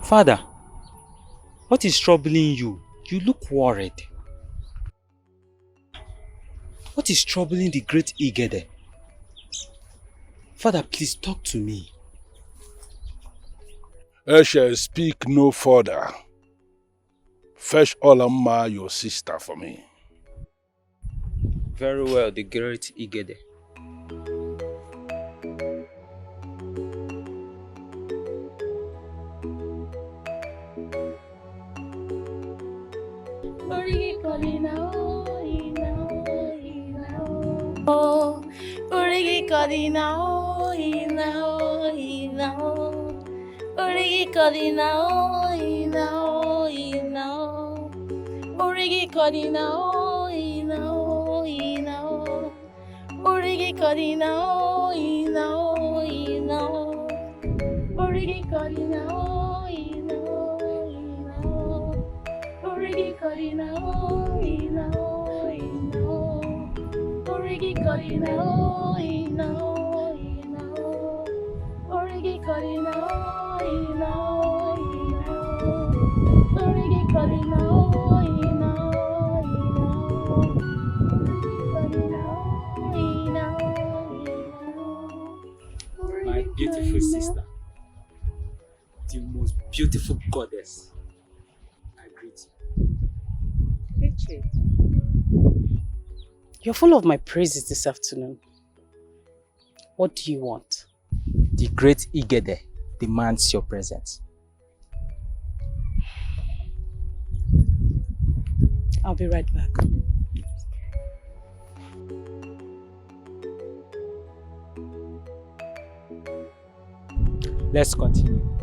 Father, what is troubling you? You look worried. What is troubling the great Igede? Father, please talk to me. I shall speak no further. Fetch Olamma, your sister, for me. Very well, the great Igede. My beautiful sister, the most beautiful goddess, I greet you. Eche, you're full of my praises this afternoon. What do you want? The great Igede demands your presence. I'll be right back. Let's continue.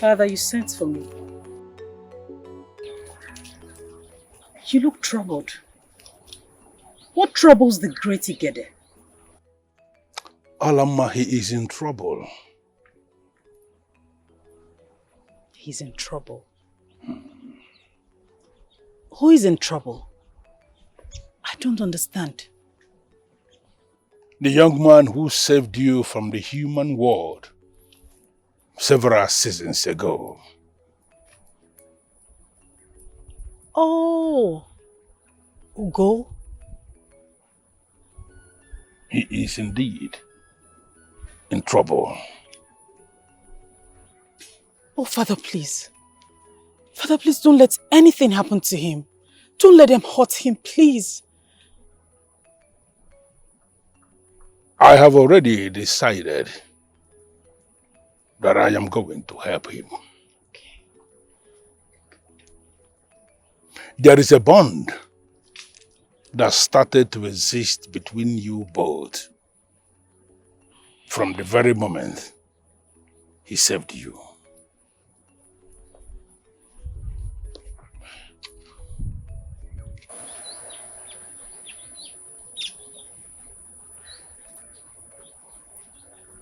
Father, you sent for me. You look troubled. What troubles the great Igede? Olamma, he is in trouble. He's in trouble. Who is in trouble? I don't understand. The young man who saved you from the human world several seasons ago. Oh, Ugo? He is indeed in trouble. Oh, Father, please. Father, please don't let anything happen to him. Don't let them hurt him, please. I have already decided that I am going to help him. Okay. There is a bond that started to exist between you both from the very moment he saved you.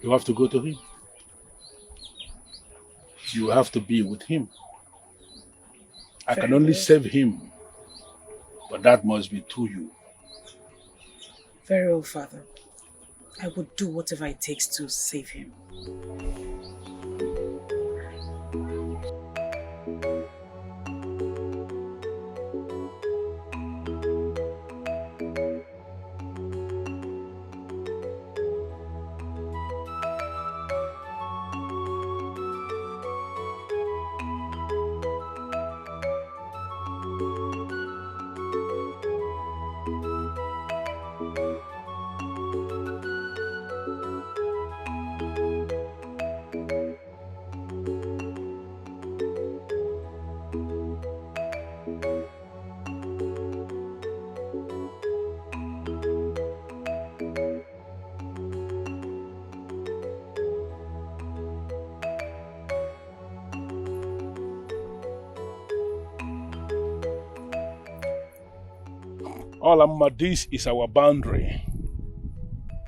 You have to go to him. You have to be with him. I can only save him, but that must be through you. Very well, Father. I will do whatever it takes to save him. Olamma, this is our boundary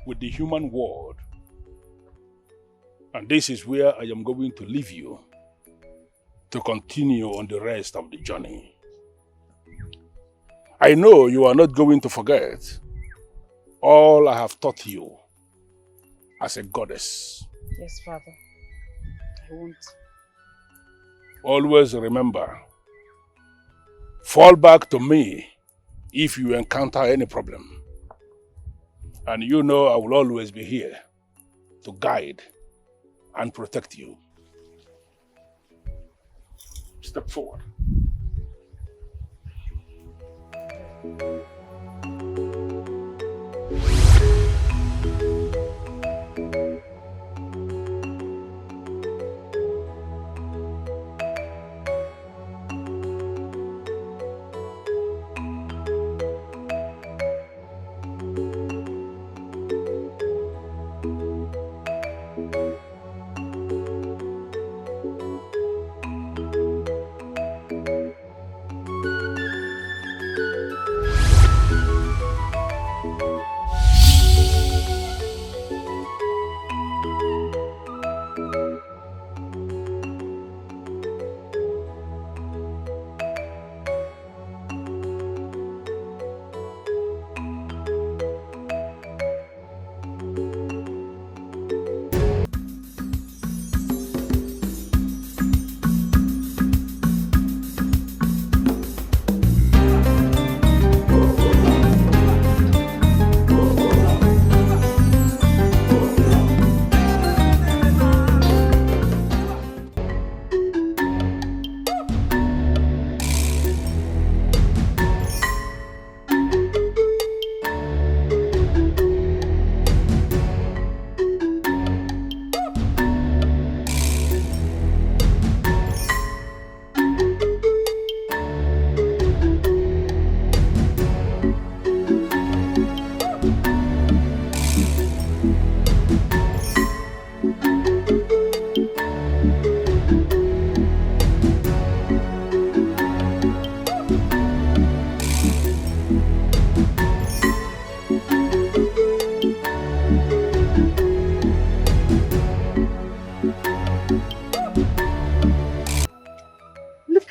with the human world. And this is where I am going to leave you to continue on the rest of the journey. I know you are not going to forget all I have taught you as a goddess. Yes, Father. I won't. Always remember, fall back to me if you encounter any problem. And you know I will always be here to guide and protect you. Step forward.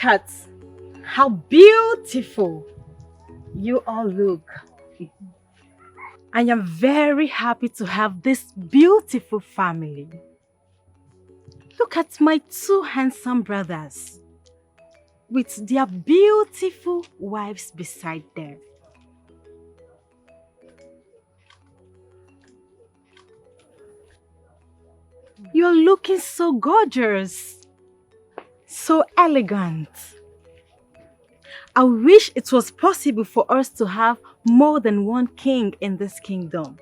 At how beautiful you all look. I am very happy to have this beautiful family. Look at my two handsome brothers with their beautiful wives beside them. You're looking so gorgeous. So elegant. I wish it was possible for us to have more than one king in this kingdom.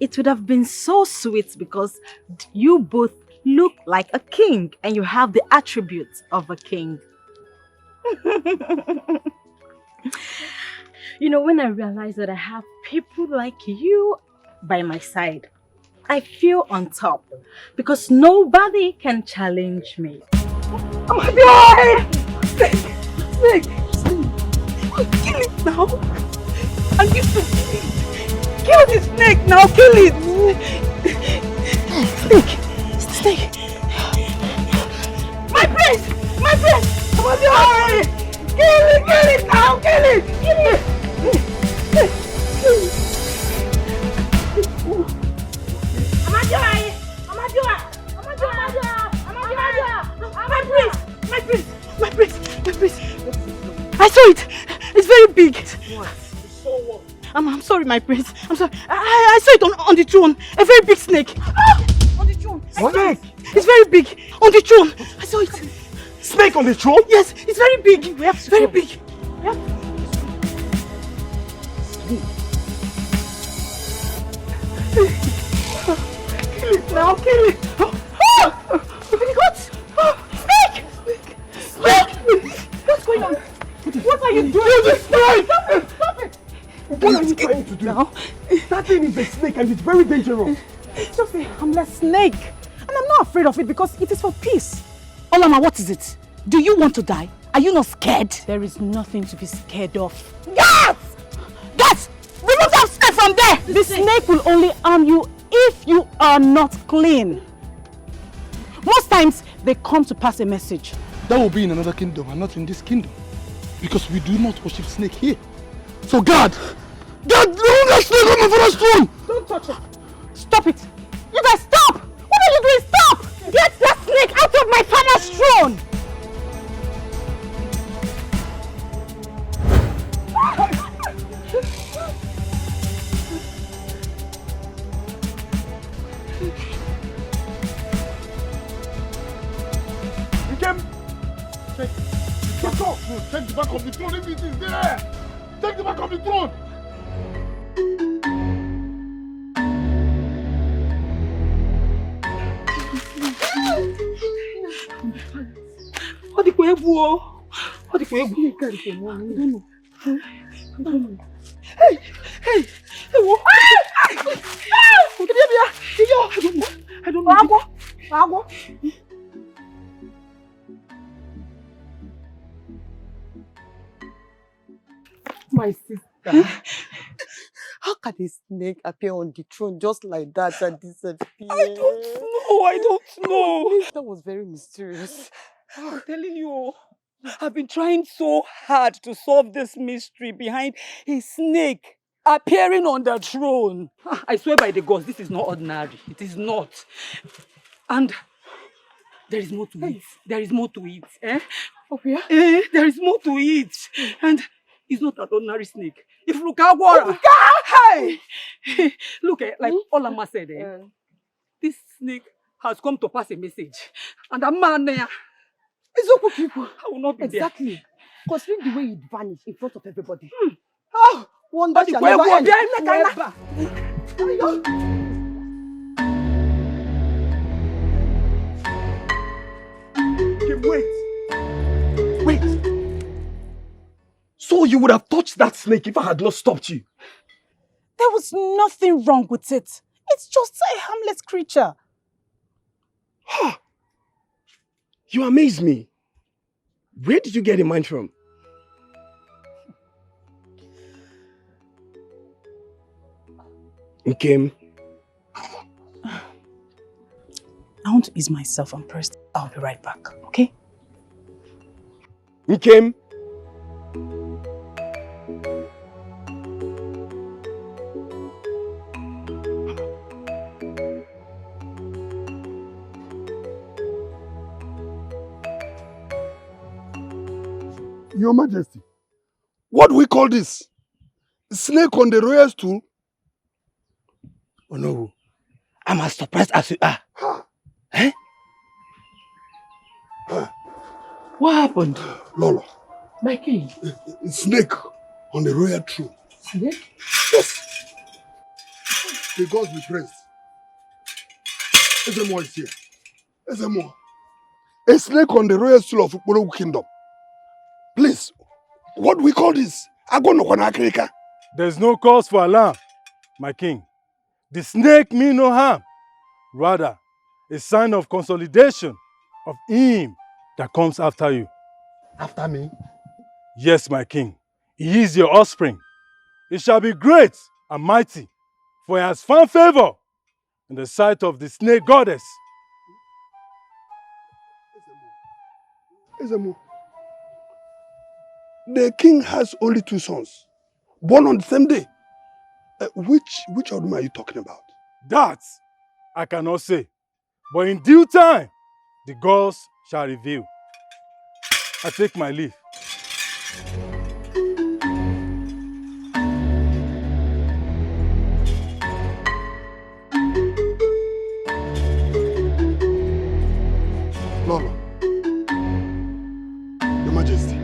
It would have been so sweet because you both look like a king and you have the attributes of a king. You know, when I realize that I have people like you by my side, I feel on top because nobody can challenge me. Oh my God! Snake! Snake! Kill it now! And you should kill the snake now! Kill it! Snake! Snake! My prince! My prince! Oh my God! Kill it! Kill it now! Kill it! Kill it! My prince! I saw it! It's very big! What? You saw what? I'm sorry, my prince. I'm sorry. I saw it on the throne. A very big snake. Ah! On the throne. Snake? It's very big. On the throne. I saw it. Snake on the throne? Yes, it's very big. We have to very big. Yeah. Kill it now, kill it. What? Snake! Snake! What's going on? What are you doing? Stop it! Stop it! What are you trying to do? Now? That thing is a snake and it's very dangerous. It's just a harmless snake. And I'm not afraid of it because it is for peace. Olama, what is it? Do you want to die? Are you not scared? There is nothing to be scared of. Yes! The snake will only harm you if you are not clean. Most times, they come to pass a message. That will be in another kingdom and not in this kingdom. Because we do not worship snake here. So God, remove that snake on my father's throne! Don't touch it. Stop it. You guys stop! What are you doing? Stop! Get that snake out of my father's throne! Take the back of the throne if it is there! Take the back of the throne! What the quevo? What the quevo? I don't know. Hey! Hey! I don't know. My sister, how can a snake appear on the throne just like that and disappear? I don't know. That was very mysterious. I'm telling you, I've been trying so hard to solve this mystery behind a snake appearing on the throne. I swear by the gods, this is not ordinary. It is not. And there is more to it. There is more to it. Oh, yeah? There is more to it. And it's not an ordinary snake. If you look at water, hey! Look, like Olama said, this snake has come to pass a message. And a man there is open people. I will not be exactly. There. Considering the way it vanished in front of everybody. Oh, wonder shall never end. Wait! So you would have touched that snake if I had not stopped you? There was nothing wrong with it. It's just a harmless creature. You amaze me. Where did you get in mind from? Nkem. I want to ease myself and first. I'll be right back, okay? Nkem. Your Majesty, what do we call this? Snake on the royal stool? Oh no, I'm as surprised as you are. Eh? What happened? Lolo. My king. Snake on the royal throne. Snake? Yes. The gods be praised. Ezemo is here. Ezemo. A snake on the royal stool of Ukpolo Kingdom. Please, what do we call this? There's no cause for alarm, my king. The snake mean no harm. Rather, a sign of consolidation of him that comes after you. After me? Yes, my king. He is your offspring. He shall be great and mighty, for he has found favor in the sight of the snake goddess. Ezemo. The king has only 2 sons, born on the same day. Which of them are you talking about? That I cannot say, but in due time, the gods shall reveal. I take my leave. Lolo, Your Majesty.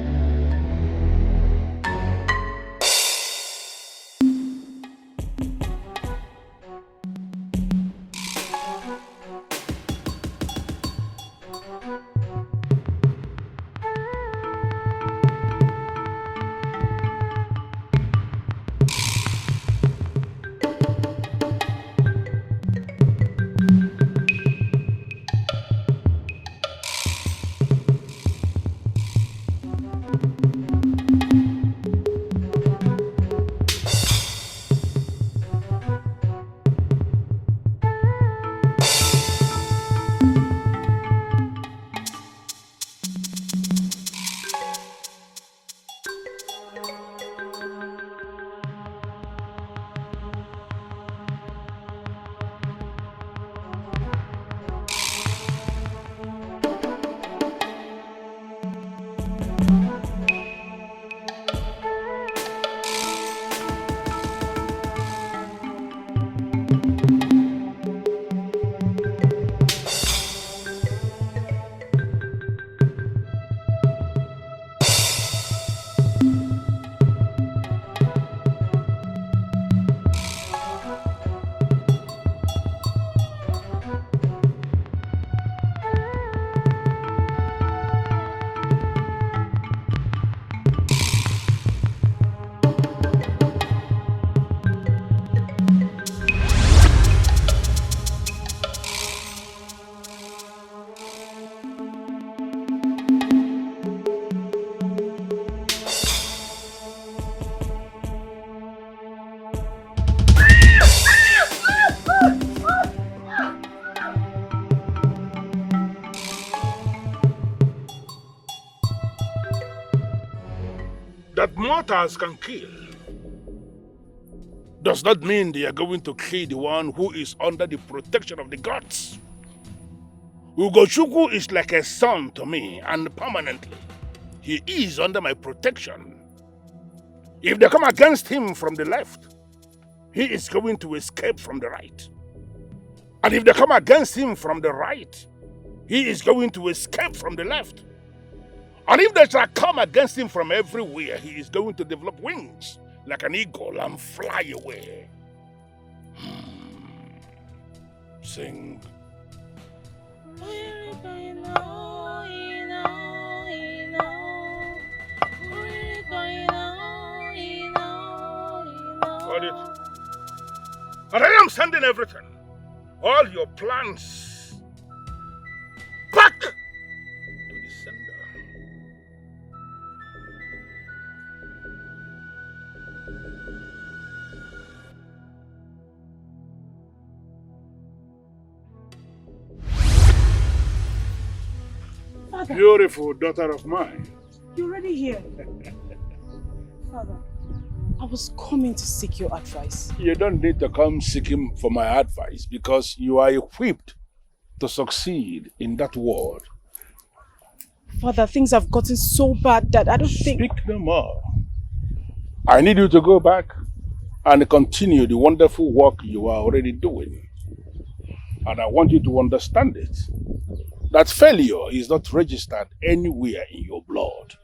That mortals can kill does not mean they are going to kill the one who is under the protection of the gods. Ugochukwu is like a son to me, and permanently. He is under my protection. If they come against him from the left, he is going to escape from the right. And if they come against him from the right, he is going to escape from the left. And if they shall come against him from everywhere, he is going to develop wings like an eagle and fly away. Sing. Got it. And I am sending everything, all your plans, back to the sender. Father, Beautiful daughter of mine. you're already here. Father, I was coming to seek your advice. You don't need to come seeking for my advice because you are equipped to succeed in that world. Father, things have gotten so bad that I don't think... Speak no more. I need you to go back and continue the wonderful work you are already doing. And I want you to understand it. That failure is not registered anywhere in your blood.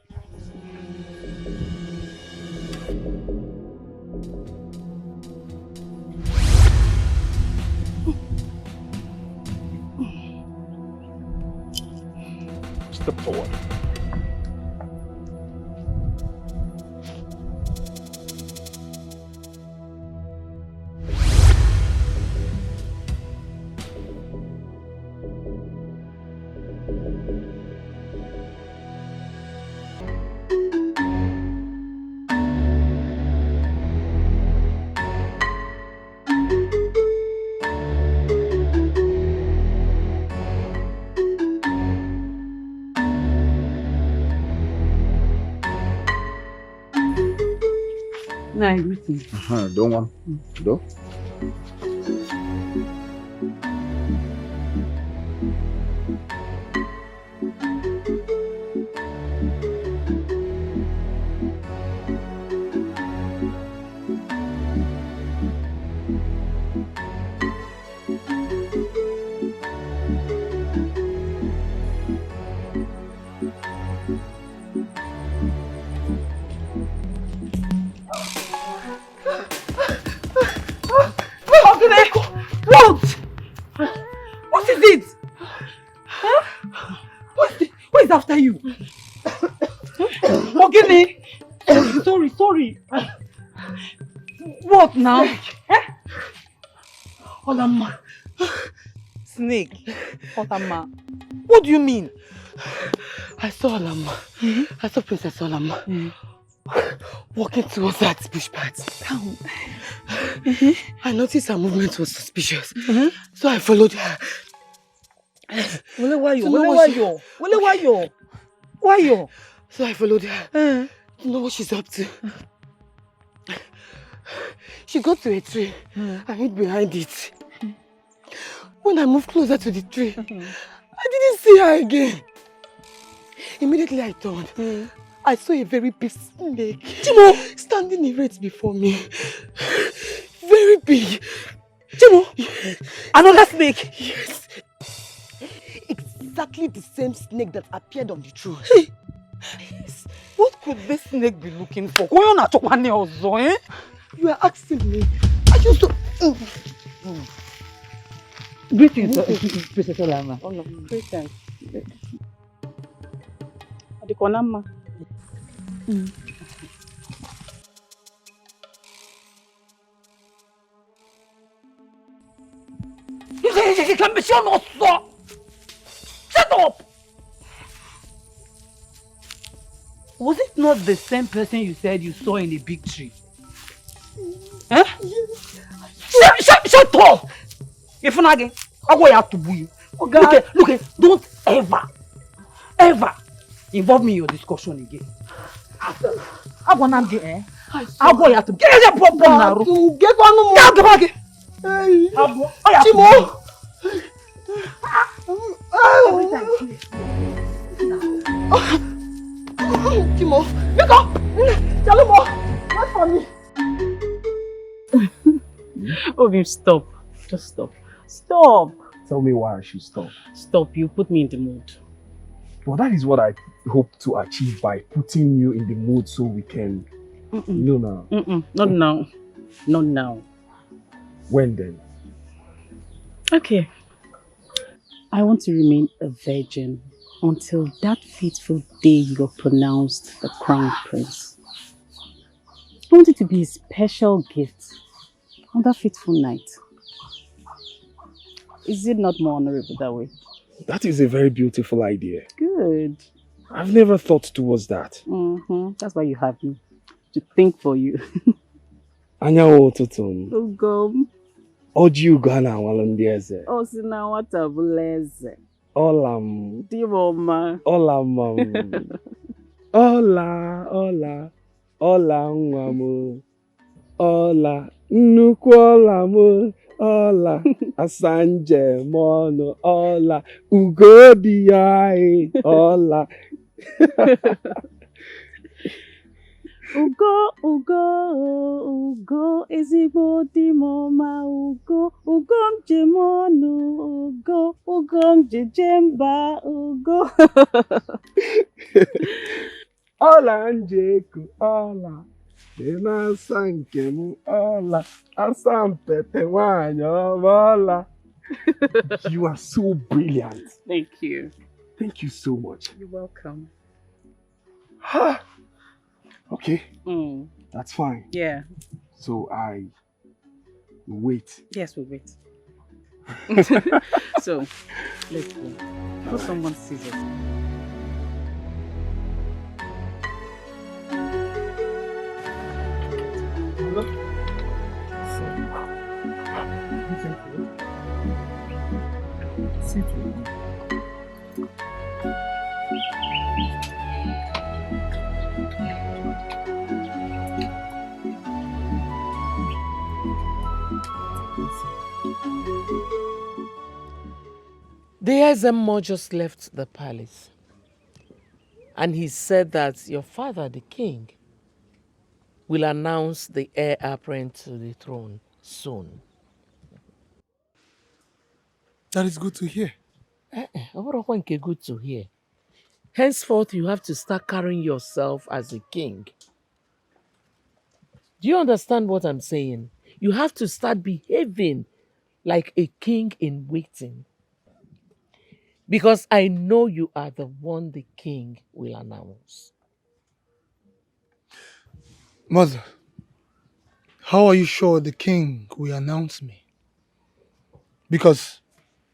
Step forward. No, everything. Don't want. Do? What is it? Huh? Who is after you? Ogene! Sorry. What now? Olama. Snake. Olama. What do you mean? I saw Olama. I saw Princess Olama. Walking towards that bush party. I noticed her movement was suspicious. So I followed her. Why you? So I followed her. To know what she's up to. She got to a tree and hid behind it. When I moved closer to the tree, I didn't see her again. Immediately I turned. I saw a very big snake standing erect before me. Very big. Chimo, Another snake? Yes. Exactly the same snake that appeared on the throne. Yes. What could this snake be looking for? You are asking me. I used to... Greetings, Princess Olama. Oh no, Christian. Adikonama. Shut up! Was it not the same person you said you saw in a big tree? Huh? Yes. Shut up! If not again, I'll go out to you. Look, don't ever involve me in your discussion again. I want to get I'll go out to get a problem now. Get one more. Chimo. Chimo, wake up! Jalimo, wait for me. Okay, stop. Just stop. Stop. Tell me why I should stop. Stop. You put me in the mood. Well, that is what I hope to achieve by putting you in the mood so we can, you know now. Not now. Not now. When then? Okay. I want to remain a virgin until that fateful day you're pronounced the crown prince. I want it to be a special gift on that fateful night. Is it not more honorable that way? That is a very beautiful idea. Good. I've never thought towards that. That's why you have me. To think for you. Anya ụtụtụ. Ugo. Oji ugo a na-awalụ ndị eze. O si na nwata bụla eze. Ọla m. Di m ọma. Ọla mma m. Ọla nwa m. Ọla nnukwu ọla m. Ọla asanje mọnụ. Ọla ugo dị ya ọla. Ugo, ezigbo di m ọma, ugo m ji m ọnụ, ugo m ji je mba, ugo. Ọla njeku, ọla dị na-asa nke m, ọla asa mpete nwanyị ọma, ọla. You are so brilliant. Thank you. Thank you so much. You're welcome. Okay, that's fine. Yeah. So I wait. Yes, we'll wait. So, let's go. Before someone sees us. Sit with me. The Ezemo just left the palace. And he said that your father, the king, will announce the heir apparent to the throne soon. That is good to hear. Good to hear. Henceforth, you have to start carrying yourself as a king. Do you understand what I'm saying? You have to start behaving like a king in waiting. Because I know you are the one the king will announce. Mother, how are you sure the king will announce me? Because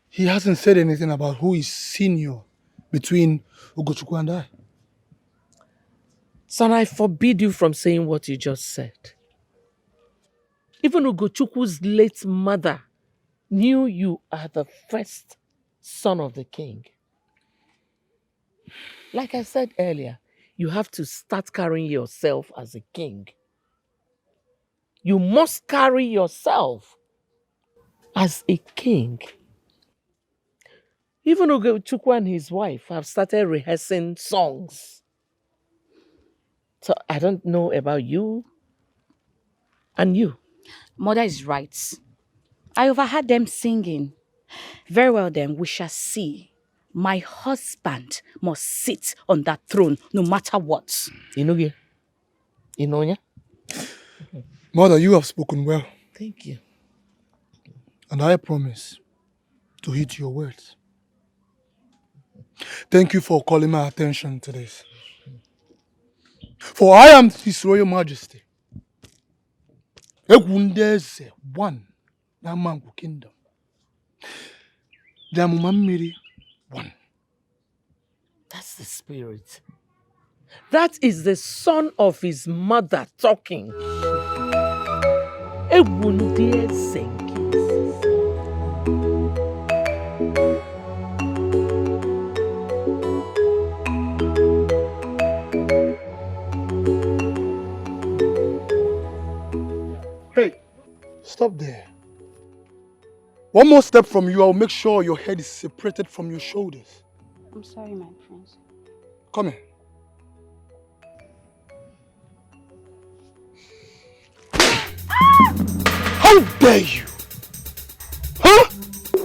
he hasn't said anything about who is senior between Ugochukwu and I. Son, I forbid you from saying what you just said. Even Ugochukwu's late mother knew you are the first son of the king. Like I said earlier, you have to start carrying yourself as a king. You must carry yourself as a king. Even Ugochukwu and his wife have started rehearsing songs. So I don't know about you and you. Mother is right. I overheard them singing. Very well then, we shall see. My husband must sit on that throne no matter what. Inoge. Inonya. Mother, you have spoken well. Thank you. And I promise to heed your words. Thank you for calling my attention to this. For I am His Royal Majesty. Egwundeze one. Namangu Kingdom. Jamumamiri one. That's the spirit. That is the son of his mother talking. Egwundeze. Hey, stop there. One more step from you, I'll make sure your head is separated from your shoulders. I'm sorry, my prince. Come here. How dare you? Huh?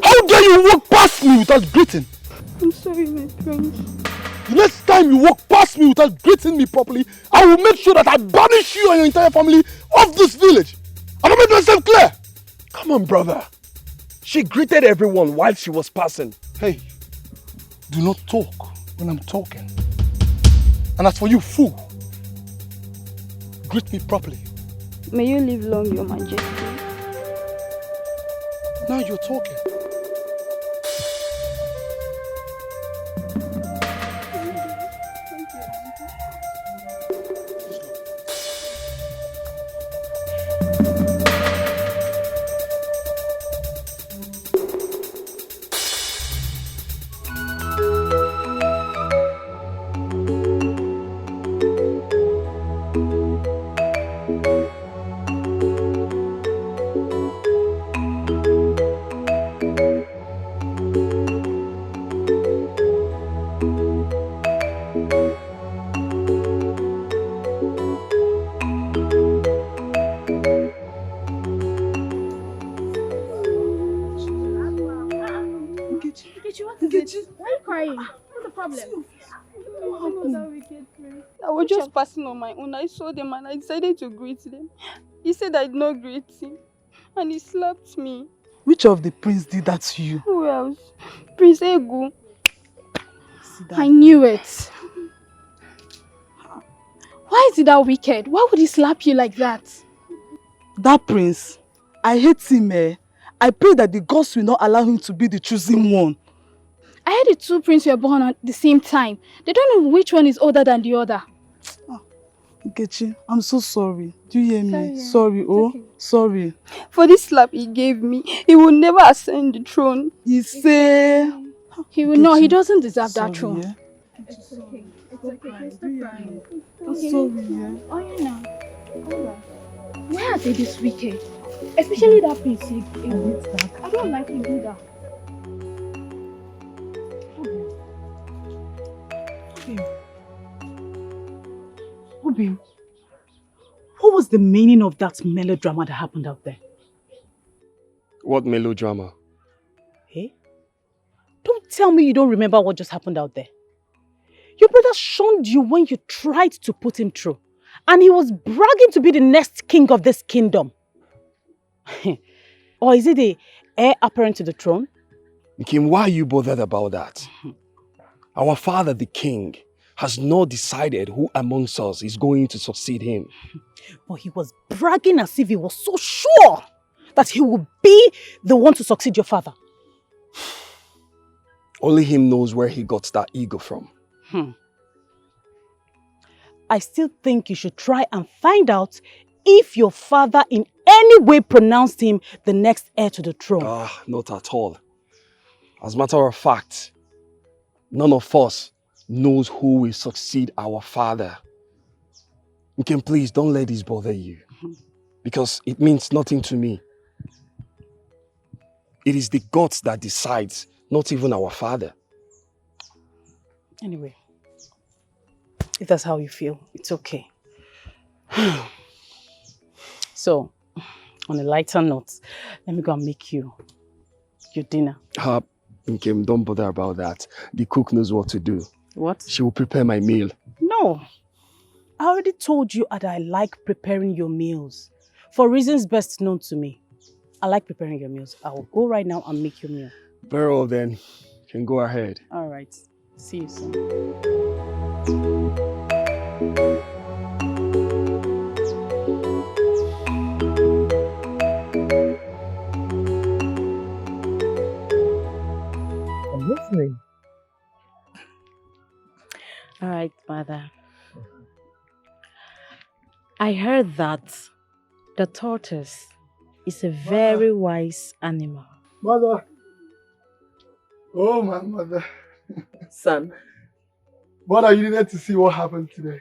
How dare you walk past me without greeting? I'm sorry, my prince. The next time you walk past me without greeting me properly, I will make sure that I banish you and your entire family off this village. Have I made myself clear? Come on, brother. She greeted everyone while she was passing. Hey, do not talk when I'm talking. And as for you, fool, greet me properly. May you live long, your majesty. Now you're talking. I was just passing on my own. I saw them and I decided to greet them. He said I did not greet him. And he slapped me. Which of the prince did that to you? Who else? Prince Egu. I knew it. Why is he that wicked? Why would he slap you like that? That prince, I hate him, eh? I pray that the gods will not allow him to be the chosen one. I heard the two princes were born at the same time. They don't know which one is older than the other. Nkechi, I'm so sorry. Do you hear me? Sorry, oh, okay. Sorry. For this slap he gave me, he will never ascend the throne. He say... He will not, he doesn't deserve that throne. Yeah? It's okay. It's okay. Stop crying. I'm sorry, yeah? Oh, yeah, now. Why are they this wicked? Especially that prince. I don't like him either. Obio, what was the meaning of that melodrama that happened out there? What melodrama? Hey? Don't tell me you don't remember what just happened out there. Your brother shunned you when you tried to put him through. And he was bragging to be the next king of this kingdom. Or is it the heir apparent to the throne? Kim, why are you bothered about that? Our father, the king, has not decided who amongst us is going to succeed him. But he was bragging as if he was so sure that he would be the one to succeed your father. Only him knows where he got that ego from. I still think you should try and find out if your father in any way pronounced him the next heir to the throne. Not at all. As a matter of fact, none of us knows who will succeed our father. Kim, please don't let this bother you. Because it means nothing to me. It is the gods that decides, not even our father. Anyway, if that's how you feel, it's okay. So, On a lighter note, let me go and make you your dinner. Nkem, don't bother about that. The cook knows what to do. What? She will prepare my meal. No. I already told you that I like preparing your meals. For reasons best known to me. I like preparing your meals. I will go right now and make your meal. Very well then. You can go ahead. All right. See you soon. I'm listening. All right, mother. I heard that the tortoise is a very wise animal. Mother. Oh, my mother. Son. Mother, you needed to see what happened today.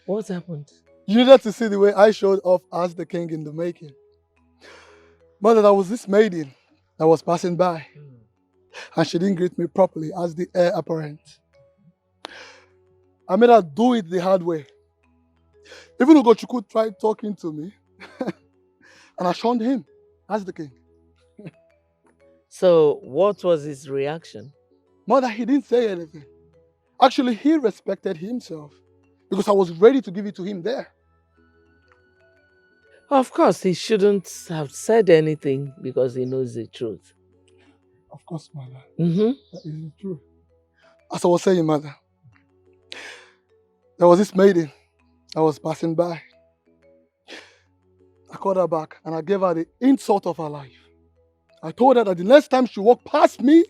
What happened? You needed to see the way I showed off as the king in the making. Mother, there was this maiden that was passing by. And she didn't greet me properly as the heir apparent. I made her do it the hard way. Even Ugochukwu tried talking to me. And I shunned him as the king. So, what was his reaction? Mother, he didn't say anything. Actually, he respected himself. Because I was ready to give it to him there. Of course, he shouldn't have said anything because he knows the truth. Of course, Mother. Mm-hmm. That is the truth. As I was saying, Mother, there was this maiden that was passing by. I called her back and I gave her the insult of her life. I told her that the next time she walked past me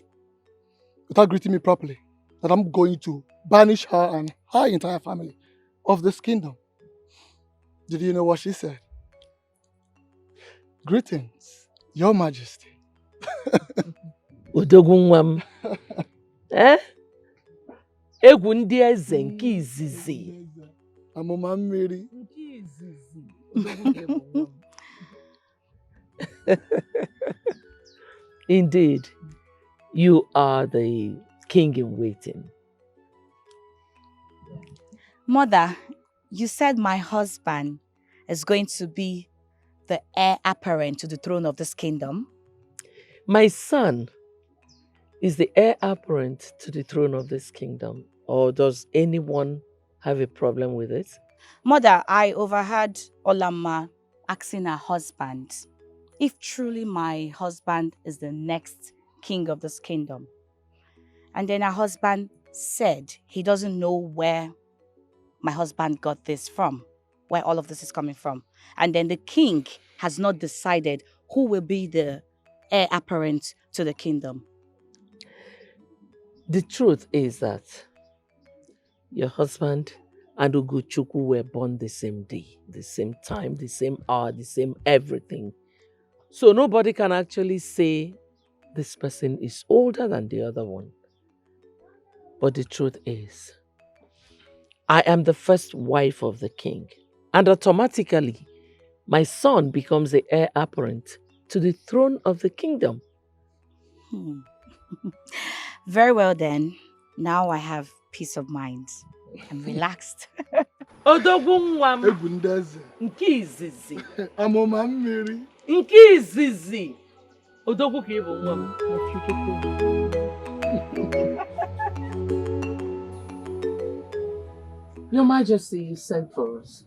without greeting me properly, that I'm going to banish her and her entire family of this kingdom. Did you know what she said? Greetings, Your Majesty. Odogunwam. Eh? Egwu ndị eze nke izizi. Amụma mmiri. Indeed, you are the king in waiting. Mother, you said my husband is going to be the heir apparent to the throne of this kingdom. My son is the heir apparent to the throne of this kingdom. Or does anyone have a problem with it? Mother, I overheard Olama asking her husband if truly my husband is the next king of this kingdom. And then her husband said he doesn't know where my husband got this from, where all of this is coming from. And then the king has not decided who will be the heir apparent to the kingdom. The truth is that your husband and Ugochukwu were born the same day, the same time, the same hour, the same everything. So nobody can actually say this person is older than the other one. But the truth is, I am the first wife of the king, and automatically my son becomes the heir apparent to the throne of the kingdom. Very well then. Now I have peace of mind. I'm relaxed. Odogunwam. Egundeze. Nke izizi. Amụma mmiri. Nke izizi. Odogwu ka ịbụ nwa m. Your Majesty, you sent for us.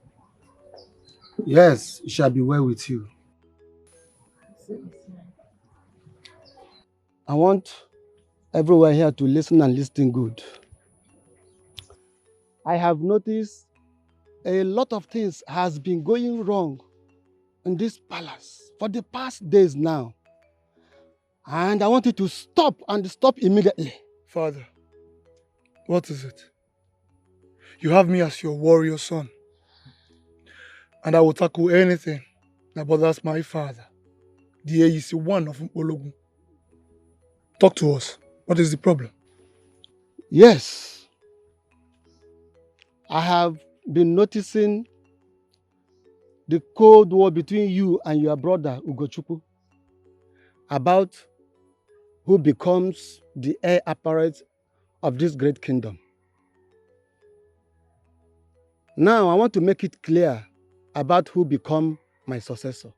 Yes, it shall be well with you. I want everyone here to listen and listen good. I have noticed a lot of things has been going wrong in this palace for the past days now. And I want you to stop and stop immediately. Father, what is it? You have me as your warrior son. And I will tackle anything that bothers my father, the AEC one of Ologun. Talk to us. What is the problem? Yes. I have been noticing the cold war between you and your brother Ugochukwu about who becomes the heir apparent of this great kingdom. Now I want to make it clear about who become my successor.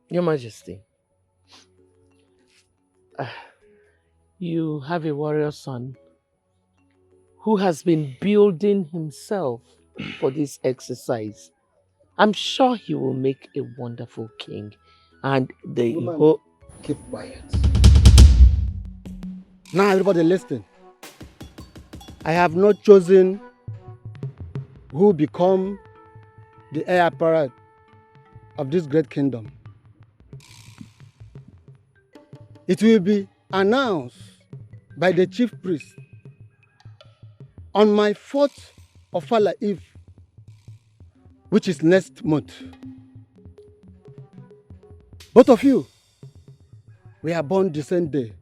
Your Majesty, you have a warrior son who has been building himself for this exercise. I'm sure he will make a wonderful king. And the whole... Keep quiet. Now everybody listen. I have not chosen who become the heir apparent of this great kingdom. It will be announced by the chief priest on my 4th Ofala Eve, which is next month. Both of you, we are born the same day,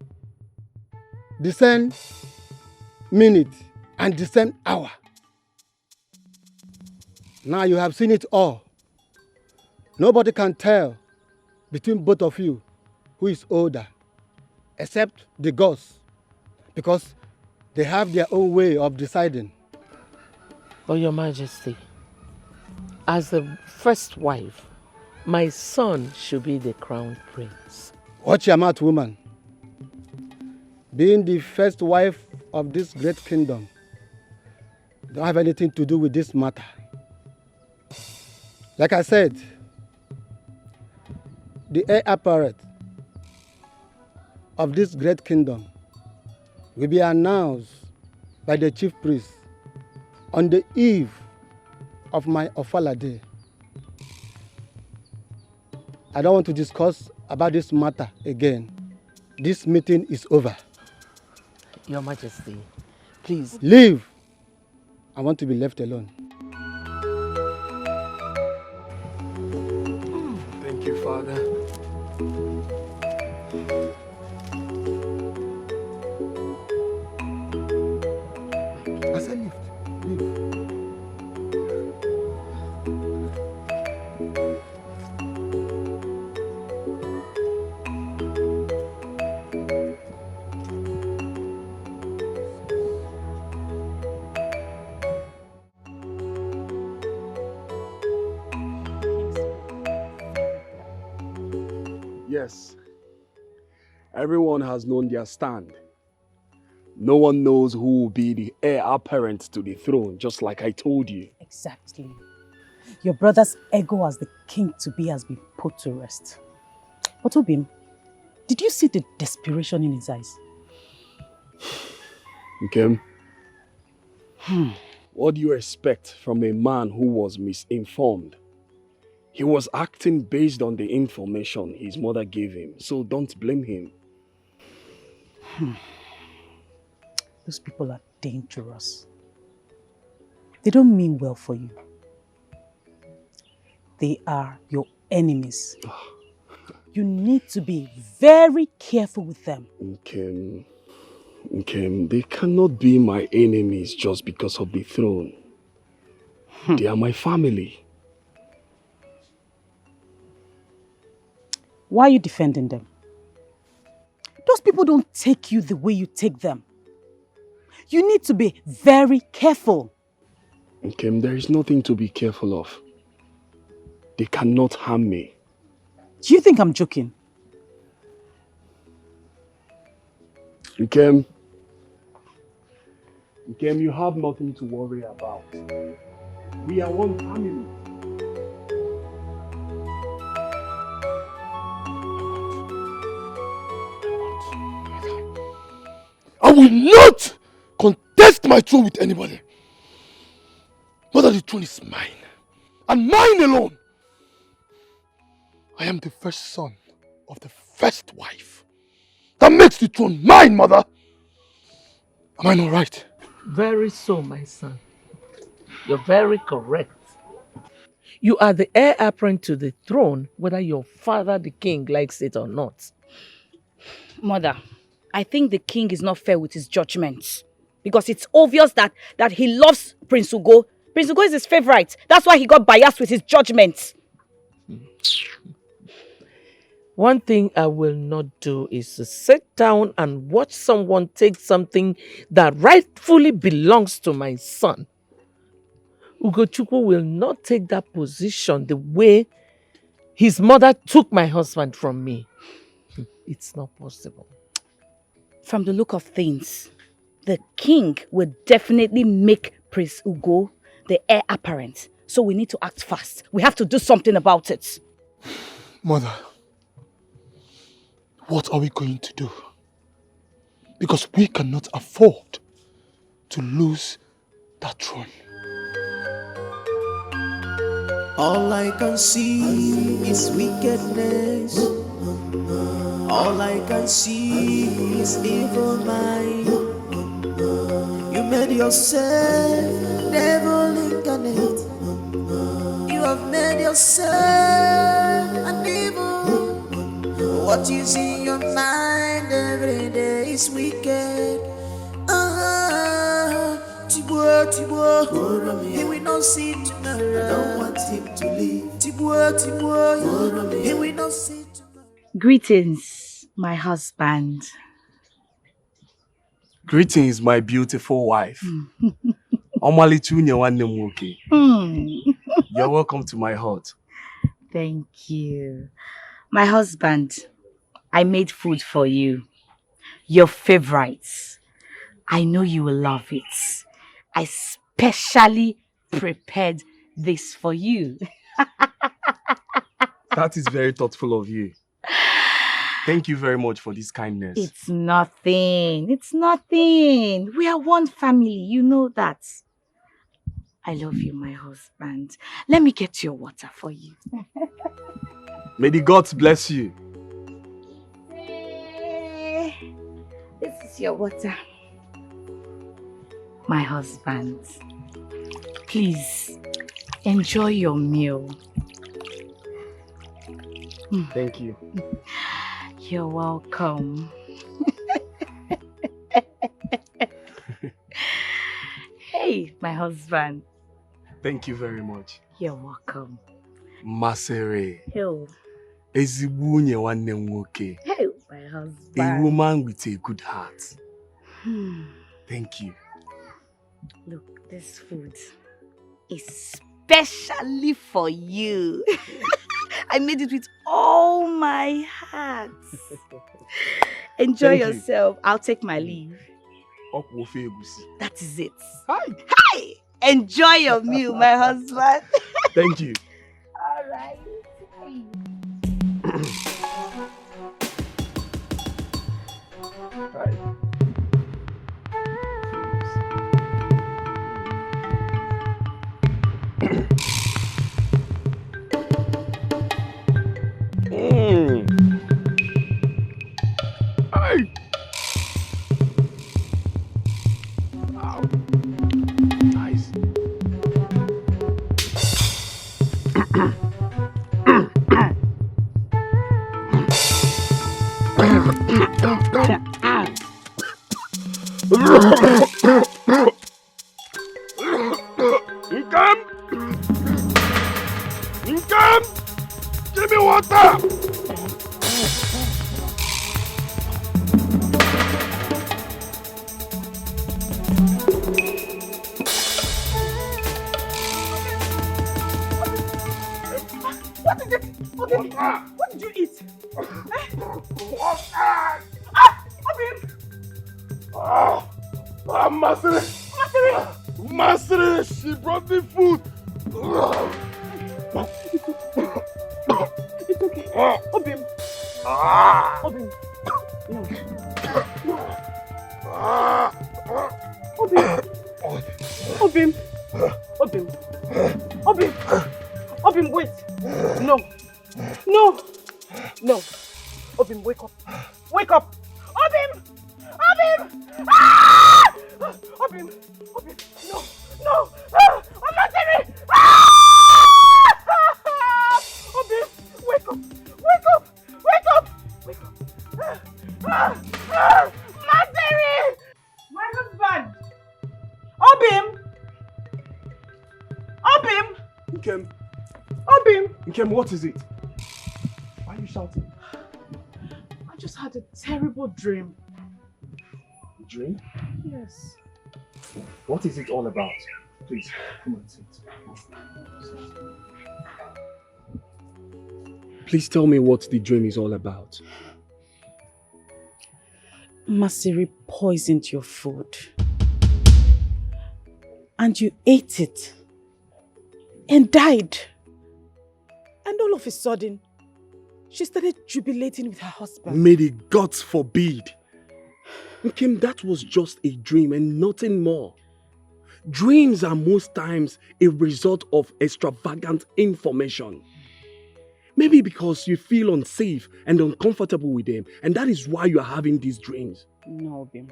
the same minute, and the same hour. Now you have seen it all. Nobody can tell between both of you who is older, except the gods, because they have their own way of deciding. Oh, Your Majesty, as the first wife, my son should be the crown prince. Watch your mouth, woman. Being the first wife of this great kingdom don't have anything to do with this matter. Like I said, the heir apparent of this great kingdom will be announced by the chief priest on the eve of my Ofala day. I don't want to discuss about this matter again. This meeting is over. Your Majesty, please. Leave. I want to be left alone. Thank you, Father. I said lift. Leave. Yes. Everyone has known their stand. No one knows who will be the heir apparent to the throne, just like I told you. Exactly. Your brother's ego as the king to be has been put to rest. But Obim, did you see the desperation in his eyes? Okay. What do you expect from a man who was misinformed? He was acting based on the information his mother gave him, so don't blame him. Those people are dangerous. They don't mean well for you. They are your enemies. You need to be very careful with them. Okay, they cannot be my enemies just because of the throne. They are my family. Why are you defending them? Those people don't take you the way you take them. You need to be very careful. Okay, there is nothing to be careful of. They cannot harm me. Do you think I'm joking? Nkem, you have nothing to worry about. We are one family. I will not contest my throne with anybody. Mother, the throne is mine, and mine alone. I am the first son of the first wife. That makes the throne mine, mother. Am I not right? Very so, my son. You're very correct. You are the heir apparent to the throne, whether your father, the king, likes it or not. Mother, I think the king is not fair with his judgments. Because it's obvious that he loves Prince Ugo. Prince Ugo is his favorite. That's why he got biased with his judgments. One thing I will not do is to sit down and watch someone take something that rightfully belongs to my son. Ugochukwu will not take that position the way his mother took my husband from me. It's not possible. From the look of things, the king will definitely make Prince Ugo the heir apparent. So we need to act fast. We have to do something about it. Mother, what are we going to do? Because we cannot afford to lose that throne. All I can see is wickedness. All I can see is evil mind. You made yourself devil incarnate. You have made yourself an evil. What you see in your mind every day is wicked. Tibua, he will not see tomorrow. I don't want him to leave. Tibua, he will not see tomorrow. Greetings, my husband. Greetings, my beautiful wife. You're welcome to my heart. Thank you. My husband, I made food for you. Your favorites. I know you will love it. I specially prepared this for you. That is very thoughtful of you. Thank you very much for this kindness. It's nothing. It's nothing. We are one family. You know that. I love you, my husband. Let me get your water for you. May the gods bless you. This is your water. My husband, please enjoy your meal. Thank you. You're welcome. Hey, my husband. Thank you very much. You're welcome. Masere. Hey, Ezibunye wanne nwoke. hey, my husband. A woman with a good heart. Thank you. Look, this food is specially for you. I made it with all my heart. Enjoy yourself. I'll take my leave. That is it. Hi. Hi. Enjoy your meal, my husband. Thank you. All right. Hey. Wow. Nice. Income! Give me water! What is it? What did you eat? Masere! Masere! She brought me food! It's okay. Obim. Obim. No. Obim. Obim. Obim. Obim, wait. No. No. No. Obim, wake up. Wake up. Obim! Obim! Ah! Obim! Obim! No! No! Ah! I'm not sorry! Ah! Obim! Wake up! Wake up! Wake up! Wake up! Maseri! My husband! Obim! Obim! Nkem. Obim! Nkem, what is it? Why are you shouting? I just had a terrible dream. Dream? Yes. What is it all about? Please, come and sit. Please tell me what the dream is all about. Masiri poisoned your food. And you ate it. And died. And all of a sudden, she started jubilating with her husband. May the gods forbid. Kim, that was just a dream and nothing more. Dreams are most times a result of extravagant information. Maybe because you feel unsafe and uncomfortable with them, and that is why you are having these dreams. No, Bim.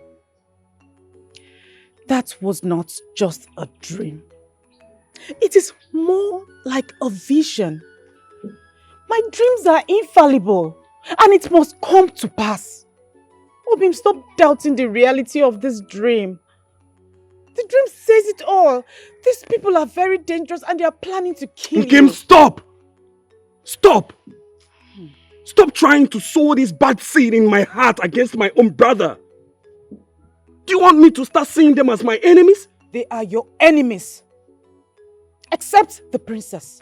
That was not just a dream. It is more like a vision. My dreams are infallible, and it must come to pass. Obim, stop doubting the reality of this dream. The dream says it all. These people are very dangerous and they are planning to kill you. Kim, stop! Stop! Stop trying to sow this bad seed in my heart against my own brother. Do you want me to start seeing them as my enemies? They are your enemies. Except the princess.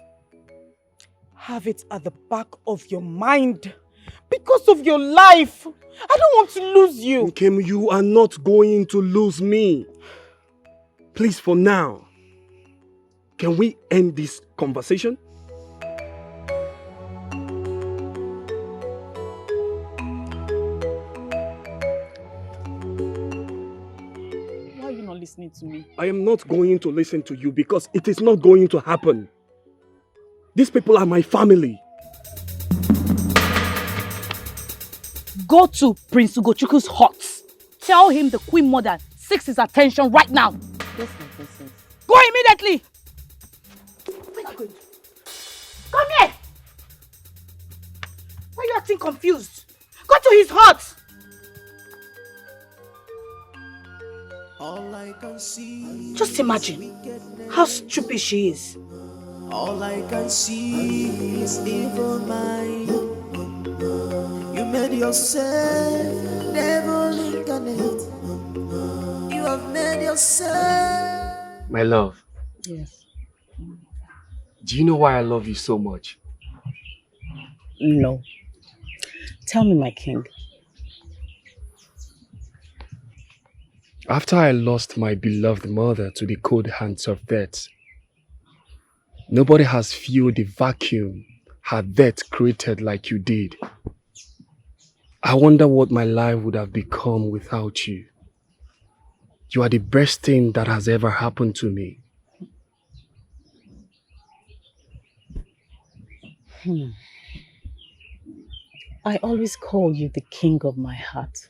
Have it at the back of your mind. Because of your life. I don't want to lose you. Kim, you are not going to lose me. Please, for now, can we end this conversation? Why are you not listening to me? I am not going to listen to you because it is not going to happen. These people are my family. Go to Prince Ugochukwu's hut. Tell him the Queen Mother seeks his attention right now. Yes, my princess. Go immediately! Where are you going? Come here! Why are you acting confused? Go to his hut! All I can see. Just imagine how stupid she is. All I can see is evil mind. You made yourself devil incarnate. You have made yourself. My love. Yes. Do you know why I love you so much? No. Tell me, my king. After I lost my beloved mother to the cold hands of death, nobody has filled the vacuum her death created like you did. I wonder what my life would have become without you. You are the best thing that has ever happened to me. I always call you the king of my heart.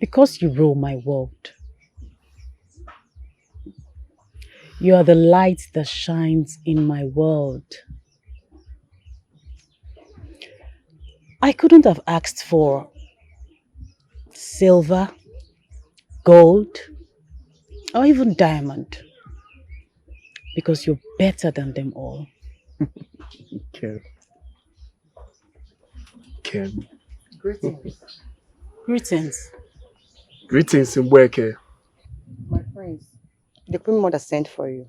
Because you rule my world. You are the light that shines in my world. I couldn't have asked for silver, gold, or even diamond. Because you're better than them all. Kim. Kim. Greetings. Greetings. Greetings, Mbweke. My friends, the Queen Mother sent for you.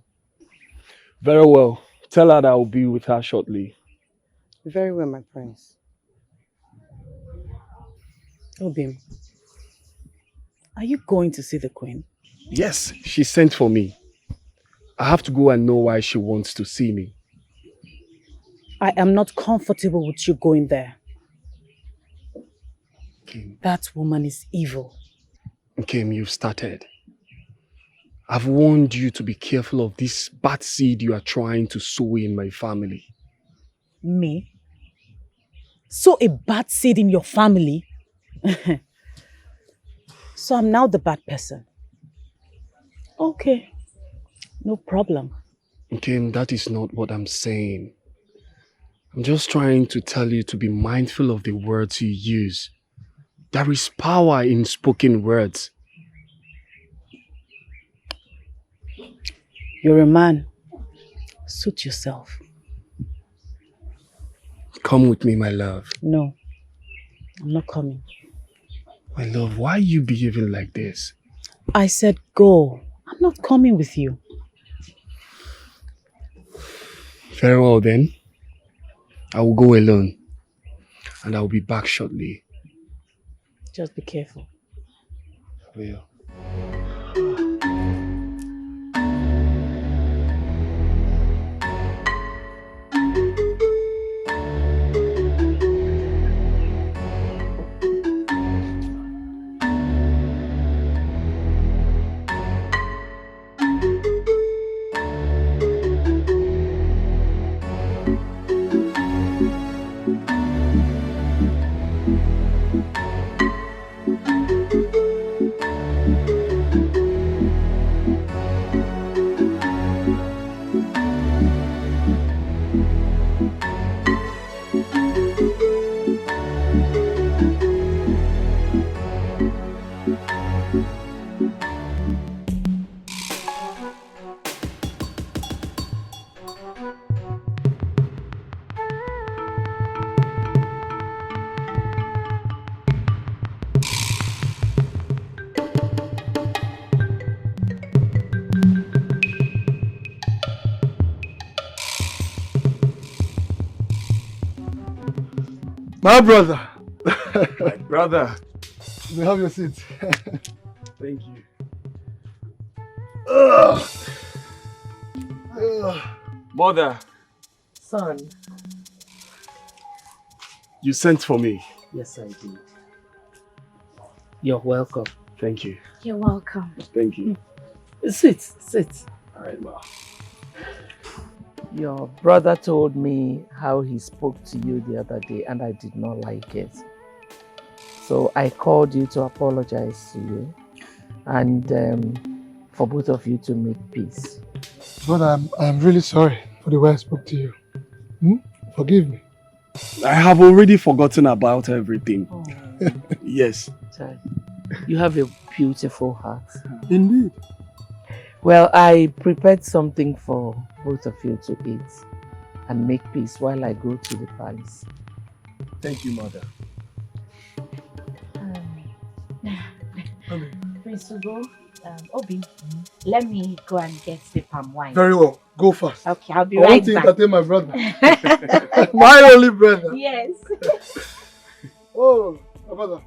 Very well. Tell her that I will be with her shortly. Very well, my prince. Obim, are you going to see the Queen? Yes, she sent for me. I have to go and know why she wants to see me. I am not comfortable with you going there. Kim. That woman is evil. Kim, you've started. I've warned you to be careful of this bad seed you are trying to sow in my family. Me? Sow a bad seed in your family? So I'm now the bad person. Okay, no problem. Kim, that is not what I'm saying. I'm just trying to tell you to be mindful of the words you use. There is power in spoken words. You're a man. Suit yourself. Come with me, my love. No, I'm not coming. My love, why are you behaving like this? I said go. I'm not coming with you. Very well then. I will go alone. And I will be back shortly. Just be careful. I will. My brother. My brother. You have your seat. Thank you. Mother. Son. You sent for me. Yes, I did. You're welcome. Thank you. You're welcome. Thank you. Sit. Alright, ma. Your brother told me how he spoke to you the other day and I did not like it. So I called you to apologize to you and for both of you to make peace. Brother, I'm really sorry for the way I spoke to you. Forgive me. I have already forgotten about everything. Oh. Yes. You have a beautiful heart. Indeed. Well, I prepared something for both of you to eat and make peace while I go to the palace. Thank you, mother. Prince Ugo, Obi, let me go and get the palm wine. Very well. Go fast. Okay, I'll be I right want to back. entertain my brother. My only brother. Yes. Oh, my brother.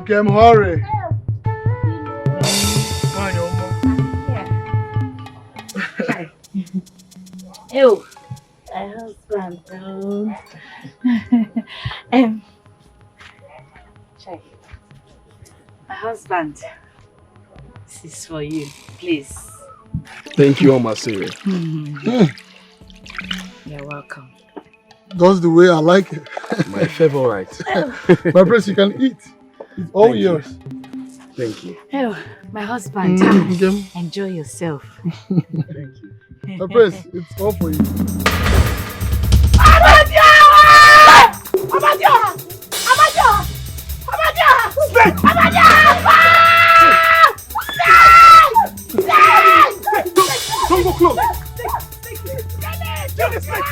Come hurry. Oh, my husband. Check. My husband. This is for you, please. Thank you, Omasiri. You're welcome. That's the way I like it. My favorite. My prince, you can eat. It's all yours. Thank you. Oh, my husband. Enjoy yourself. Thank you. My prince, it's all for you. Don't go close! Kill the snake!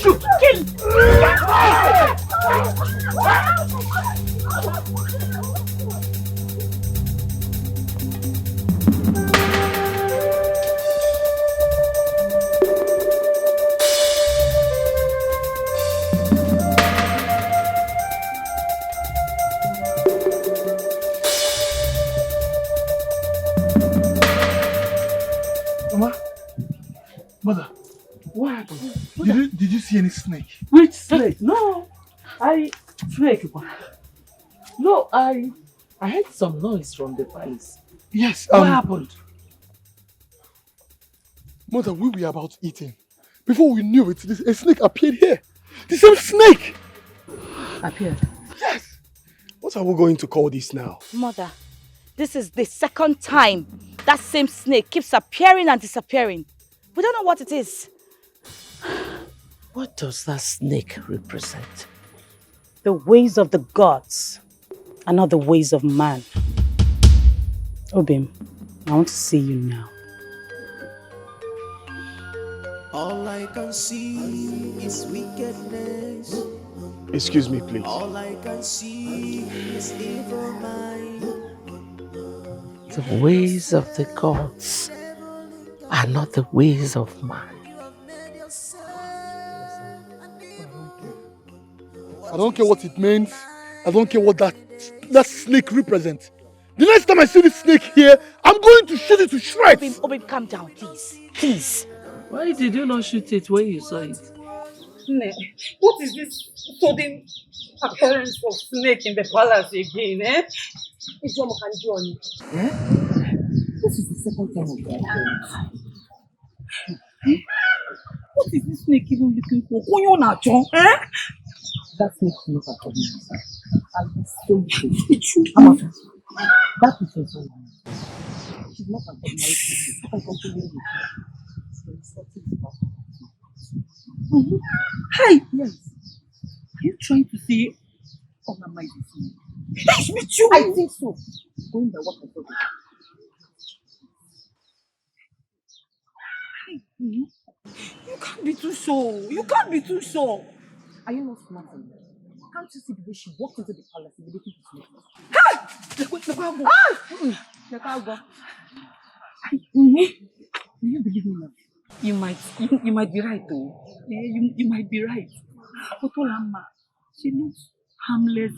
Shoot! Kill! Mother, What happened? did you see any snake? Which snake? No, snake. No, I heard some noise from the palace. Yes. What happened? Mother, we were about eating. Before we knew it, a snake appeared here. The same snake! Appeared? Yes! What are we going to call this now? Mother, this is the second time that same snake keeps appearing and disappearing. We don't know what it is. What does that snake represent? The ways of the gods are not the ways of man. Obim, I want to see you now. All I can see is wickedness. Excuse me, please. All I can see is evil mind. The ways of the gods are not the ways of man. I don't care what it means. I don't care what that snake represents. The next time I see this snake here, I'm going to shoot it to shreds. Obim, calm down, please. Please. Why did you not shoot it when you saw it? What is this sudden appearance of snake in the palace again, eh? It's your Johnny. This is the second time of that. What is this snake even looking for? That snake is not at all. I'll be so good. That is your soul. She's not an ordinary person. I can control you. Hi! Yes. Are you trying to say my snake? Yes, me too! I think so. Going by what I told you. You can't be too sure. You can't be too sure. Are you not smart enough? Can't you see the way she walked into the palace immediately to sleep? Hey! Do you believe me now? You might be right though. You might be right. But Olama, she looks harmless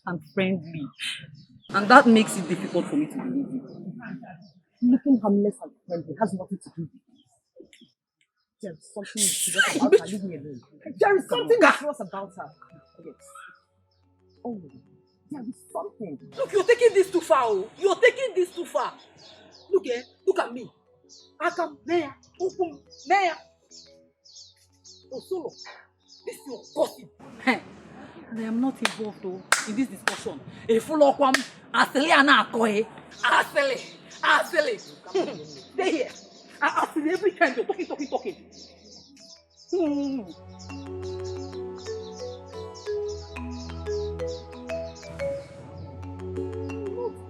and friendly. And that makes it difficult for me to believe you. Looking harmless and friendly has nothing to do with it. There is something serious about her. Leave me alone. There is something serious about her. Yes. Oh, there is something. Look, you're taking this too far. You're taking this too far. Look, look at me. I come there. There. Oh, solo. This is your gossip. And I am not involved though in this discussion. A full of one. Asele anakoe. Asele. Stay here. Asele every time you're talking.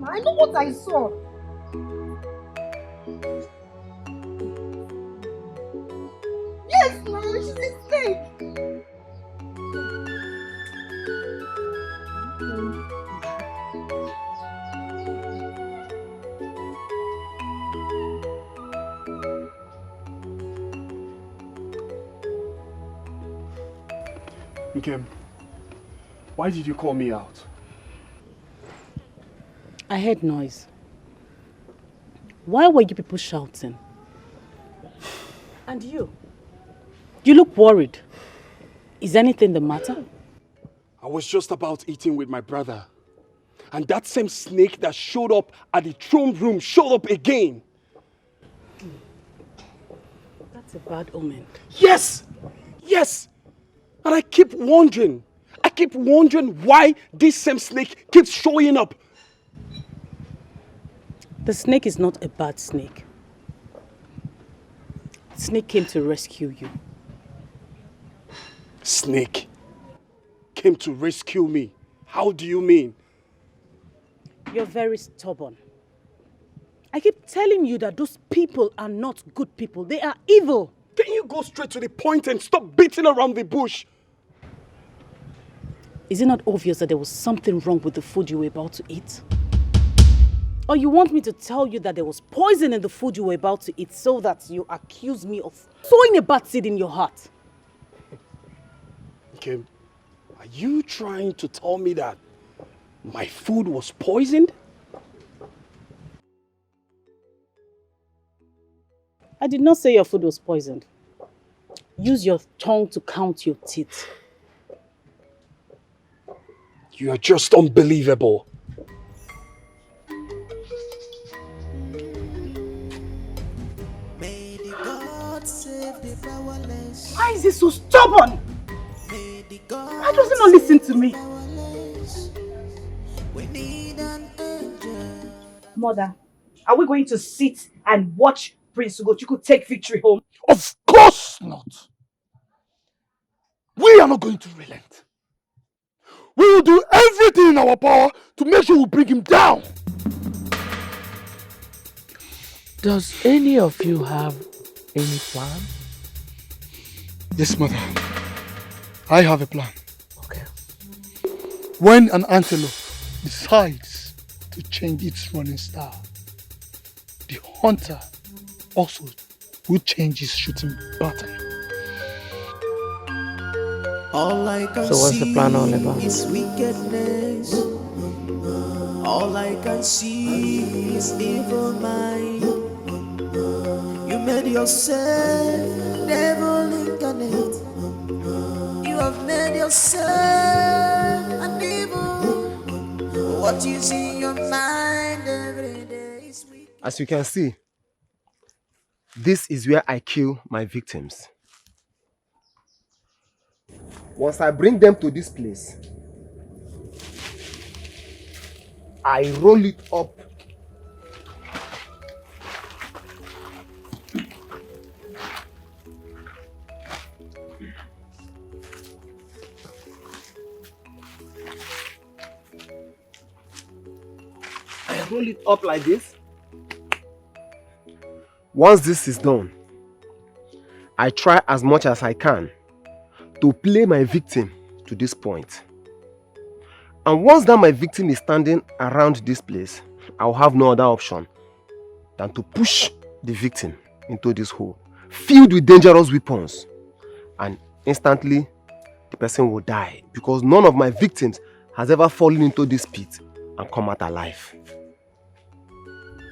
I know what I saw. Yes, Mom, she's a snake. Nkem, why did you call me out? I heard noise. Why were you people shouting? And you? You look worried. Is anything the matter? I was just about eating with my brother. And that same snake that showed up at the throne room showed up again. That's a bad omen. Yes! Yes! And I keep wondering why this same snake keeps showing up. The snake is not a bad snake. The snake came to rescue you. Snake came to rescue me? How do you mean? You're very stubborn. I keep telling you that those people are not good people. They are evil. Can you go straight to the point and stop beating around the bush? Is it not obvious that there was something wrong with the food you were about to eat? Or you want me to tell you that there was poison in the food you were about to eat so that you accuse me of sowing a bad seed in your heart? Okay, are you trying to tell me that my food was poisoned? I did not say your food was poisoned. Use your tongue to count your teeth. You are just unbelievable. Why is he so stubborn? Why does he not listen to me? Mother, are we going to sit and watch Prince Ugochukwu take victory home? Of course not. we are not going to relent. We will do everything in our power to make sure we bring him down. Does any of you have any plan? Yes, mother. I have a plan. Okay. When an antelope decides to change its running style, the hunter also will change his shooting pattern. All I can So what's the plan all see about? is wickedness. All I can see is evil mind. You made yourself devil incarnate. You have made yourself an evil. What you see in your mind every day is wicked. As you can see, this is where I kill my victims. Once I bring them to this place, I roll it up like this. Once this is done, I try as much as I can to play my victim to this point. And once that my victim is standing around this place, I'll have no other option than to push the victim into this hole, filled with dangerous weapons. And instantly, the person will die because none of my victims has ever fallen into this pit and come out alive.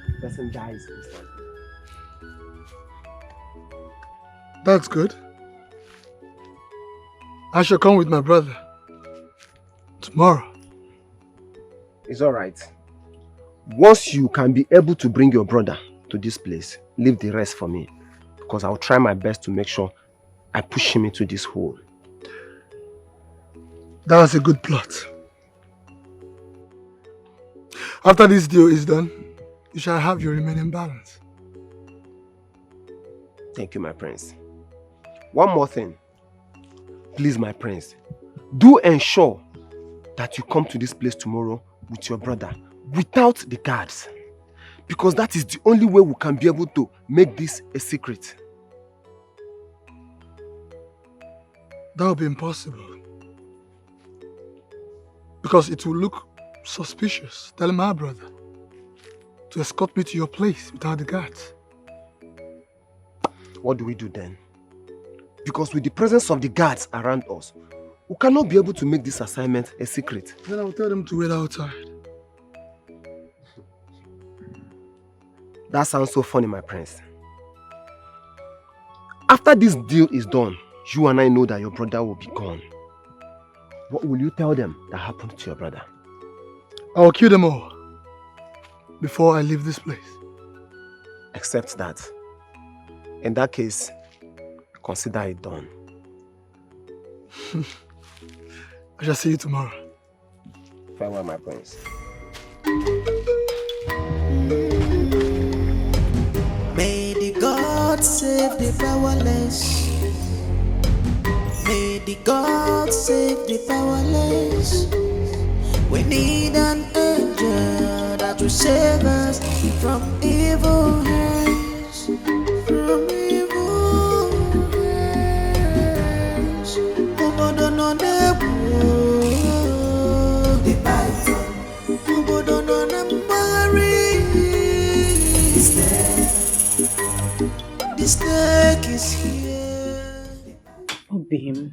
The person dies instantly. That's good. I shall come with my brother tomorrow. It's alright. Once you can be able to bring your brother to this place, leave the rest for me. Because I'll try my best to make sure I push him into this hole. That's a good plot. After this deal is done, you shall have your remaining balance. Thank you, my prince. One more thing. Please, my prince, do ensure that you come to this place tomorrow with your brother without the guards. Because that is the only way we can be able to make this a secret. That will be impossible. Because it will look suspicious telling my brother to escort me to your place without the guards. What do we do then? Because with the presence of the guards around us, we cannot be able to make this assignment a secret. Then I'll tell them to wait outside. That sounds so funny, my prince. After this deal is done, you and I know that your brother will be gone. What will you tell them that happened to your brother? I will kill them all before I leave this place. Except that. In that case, consider it done. I shall see you tomorrow. Farewell, my prince. May the God save the powerless. May the God save the powerless. We need an angel that will save us from evil hands. From evil hands. Obodo no the python. Obodo no the snake is here. Obim,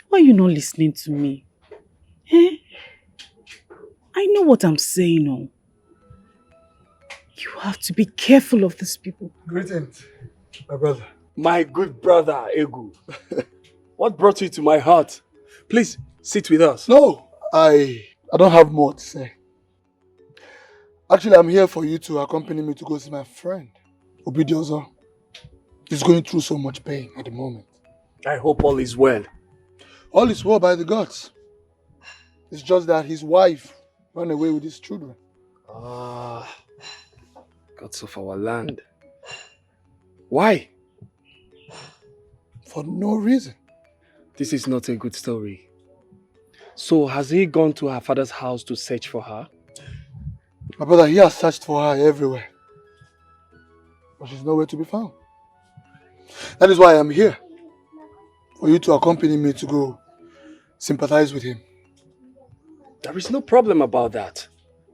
why are you not listening to me? Eh? I know what I'm saying. Oh. You have to be careful of these people. Greetings, my brother. My good brother, Egu. What brought you to my heart? Please, sit with us. No, I don't have more to say. Actually, I'm here for you to accompany me to go see my friend, Obidiozo. He's going through so much pain at the moment. I hope all is well. All is well by the gods. It's just that his wife ran away with his children. Ah, gods of our land. Why? for no reason. This is not a good story. So has he gone to her father's house to search for her? My brother, he has searched for her everywhere. But she's nowhere to be found. That is why I'm here. For you to accompany me to go sympathize with him. There is no problem about that.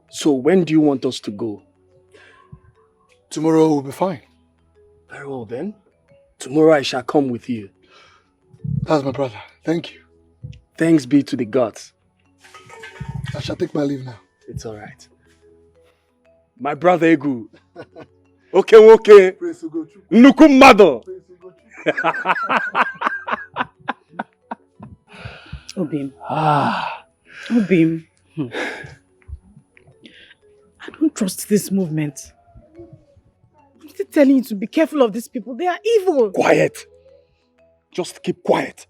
So when do you want us to go? Tomorrow will be fine. Very well then. Tomorrow I shall come with you. That's my brother. Thank you. Thanks be to the gods. I shall take my leave now. It's alright. My brother Egu. Okay. Nuku mother. Obim. Obim. I don't trust this movement. I'm still telling you to be careful of these people. They are evil. Quiet. Just keep quiet.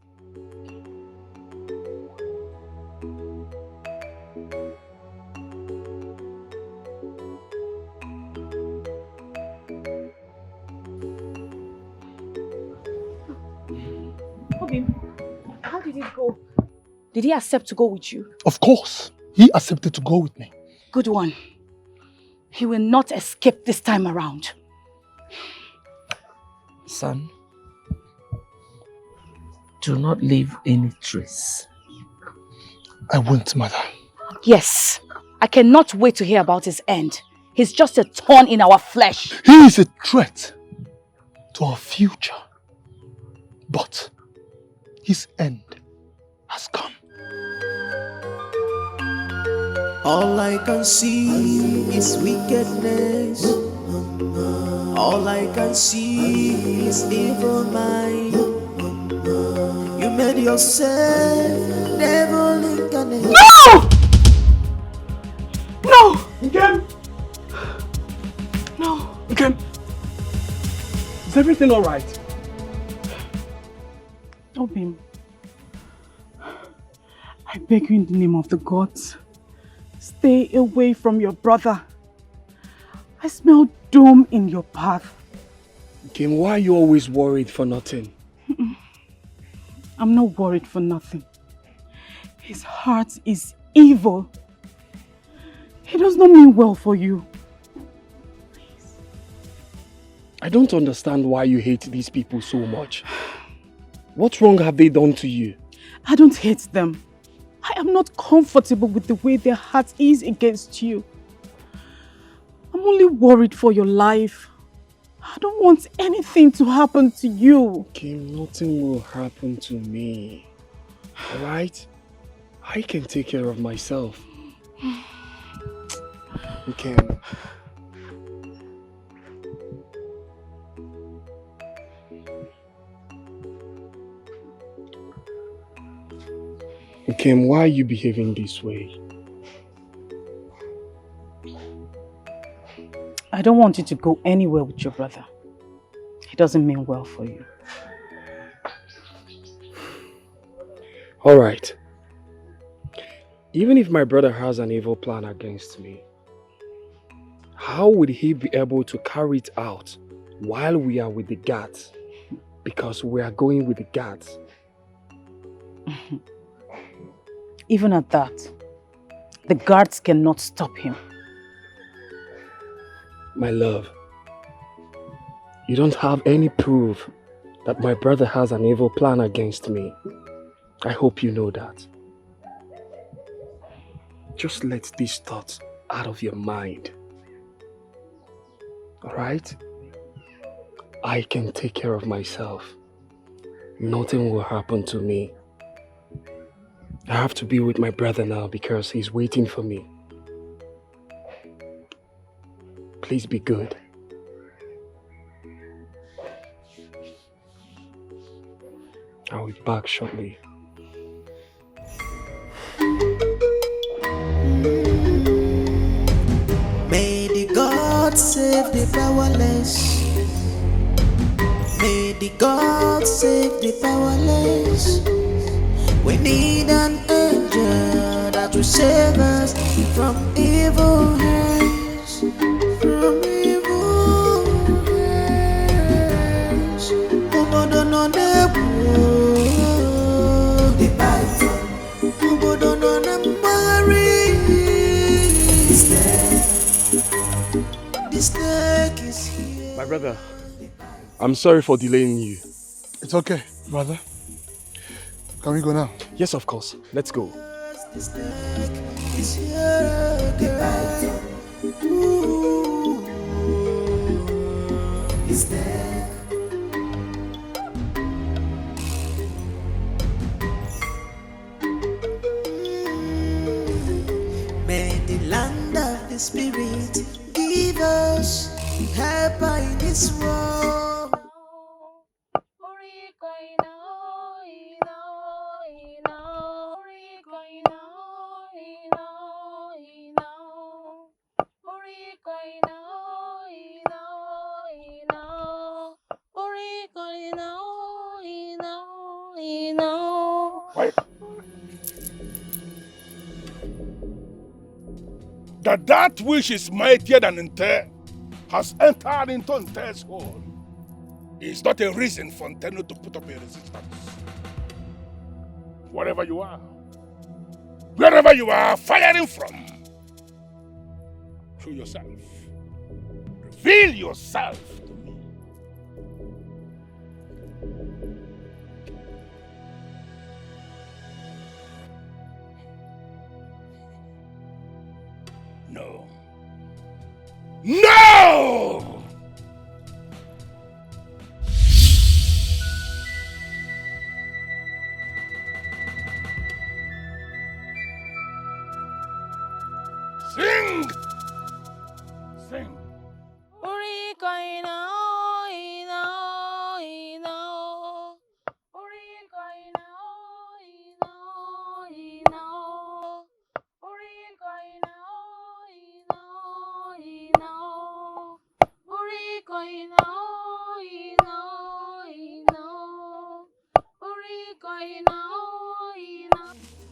Obim, how did it go? Did he accept to go with you? Of course. He accepted to go with me. Good one. He will not escape this time around. Son, do not leave any trace. I won't, mother. Yes. I cannot wait to hear about his end. He's just a thorn in our flesh. He is a threat to our future. But his end has come. All I can see is wickedness. All I can see is evil mind. You made yourself devil incarnate. No! No! Nkem! No. Nkem! Is everything alright? Obim, I beg you in the name of the gods, stay away from your brother. I smell doom in your path. Kim, why are you always worried for nothing? I'm not worried for nothing. His heart is evil. He does not mean well for you. I don't understand why you hate these people so much. What wrong have they done to you? I don't hate them. I am not comfortable with the way their heart is against you. I'm only worried for your life. I don't want anything to happen to you. Kim, nothing will happen to me. Alright? I can take care of myself. Kim. Kim, why are you behaving this way? I don't want you to go anywhere with your brother. He doesn't mean well for you. Alright. Even if my brother has an evil plan against me, how would he be able to carry it out while we are with the guards? Because we are going with the guards. Even at that, the guards cannot stop him. My love, you don't have any proof that my brother has an evil plan against me. I hope you know that. Just let these thoughts out of your mind. Alright? I can take care of myself. Nothing will happen to me. I have to be with my brother now because he's waiting for me. Please be good. I'll be back shortly. May the gods save the powerless. May the gods save the powerless. We need an angel that will save us from evil hands. From evil hands. brother, I'm sorry for delaying you. It's okay, brother. Can we go now? Yes, of course. Let's go. May the land of the spirit give us help in this world. That which is mightier than Nte has entered into Nte's hole is not a reason for Nte to put up a resistance. Wherever you are firing from, show yourself. Reveal yourself to me. No. No! Sing! Sing!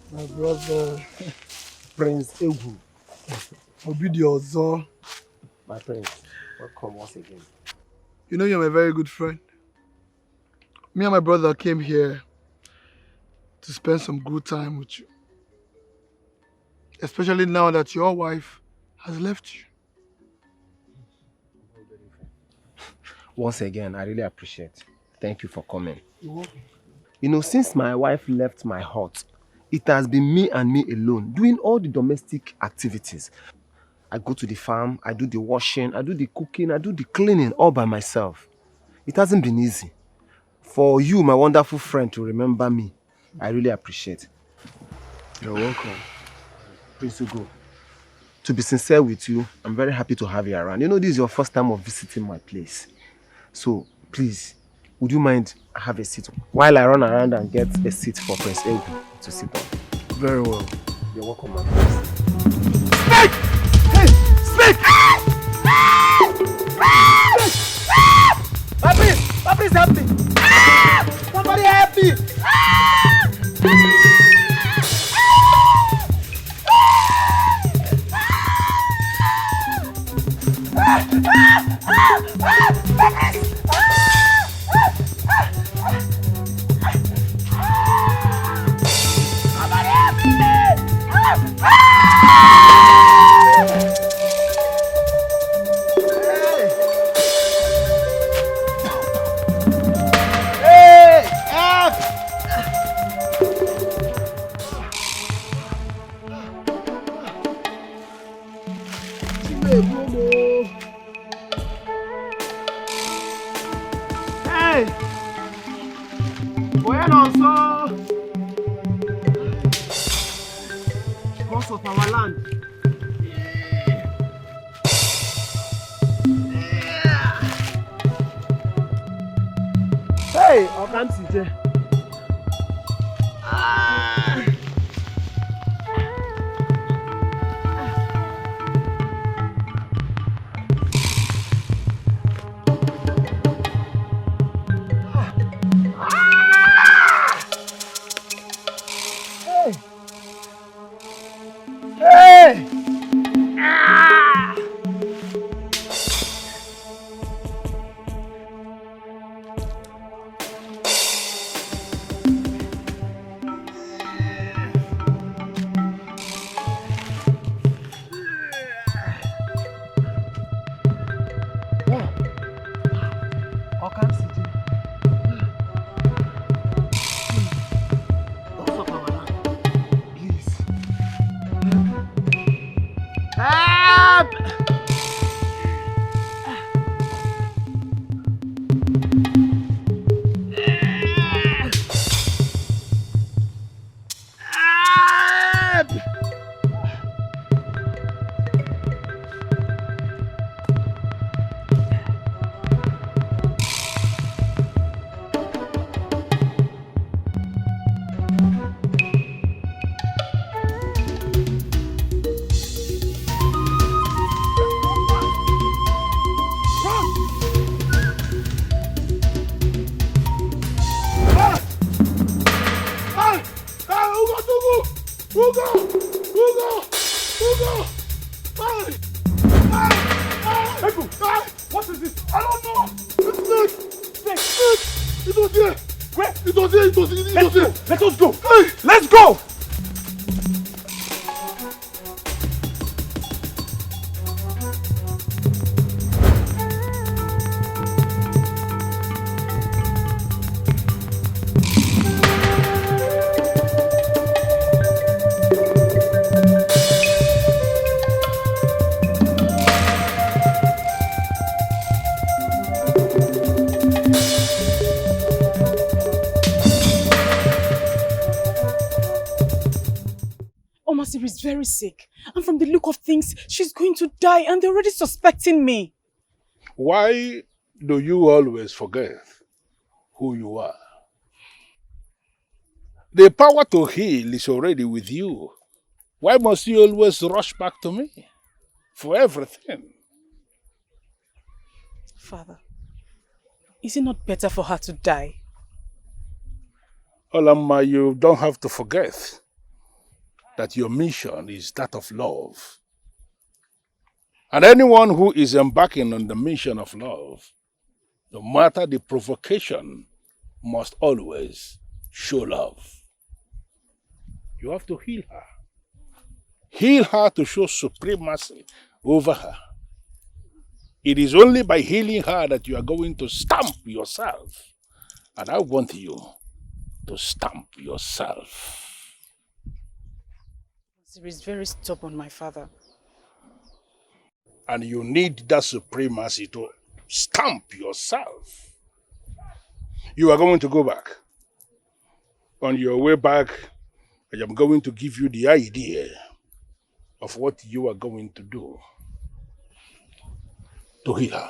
My brother, Prince Egu. Obio. My prince, welcome once again. You know you're my very good friend. Me and my brother came here to spend some good time with you. Especially now that your wife has left you. Once again, I really appreciate. Thank you for coming. You're welcome. You know, since my wife left my hut, it has been me and me alone doing all the domestic activities. I go to the farm, I do the washing, I do the cooking, I do the cleaning all by myself. It hasn't been easy. For you, my wonderful friend, to remember me, I really appreciate. You're welcome. Prince Ugo, to be sincere with you, I'm very happy to have you around. You know, this is your first time of visiting my place. So, please, would you mind have a seat while I run around and get a seat for Prince Egu to sit on? Very well. You're welcome, my friend. Speak! Hey! Speak! My prince, help me! Somebody help me! Of our land. Hey, I can't see there. was here! Where? It was here, it was here! Let us go! Hey! Let's go! Omasiri is very sick, and from the look of things, she's going to die, and they're already suspecting me. Why do you always forget who you are? The power to heal is already with you. Why must you always rush back to me for everything? Father, is it not better for her to die? Olamma, you don't have to forget that your mission is that of love. And anyone who is embarking on the mission of love, no matter the provocation, must always show love. You have to heal her. Heal her to show supremacy over her. It is only by healing her that you are going to stamp yourself. And I want you to stamp yourself. She is very stubborn, my father. And you need that supremacy to stamp yourself. You are going to go back. On your way back, I am going to give you the idea of what you are going to do to heal her.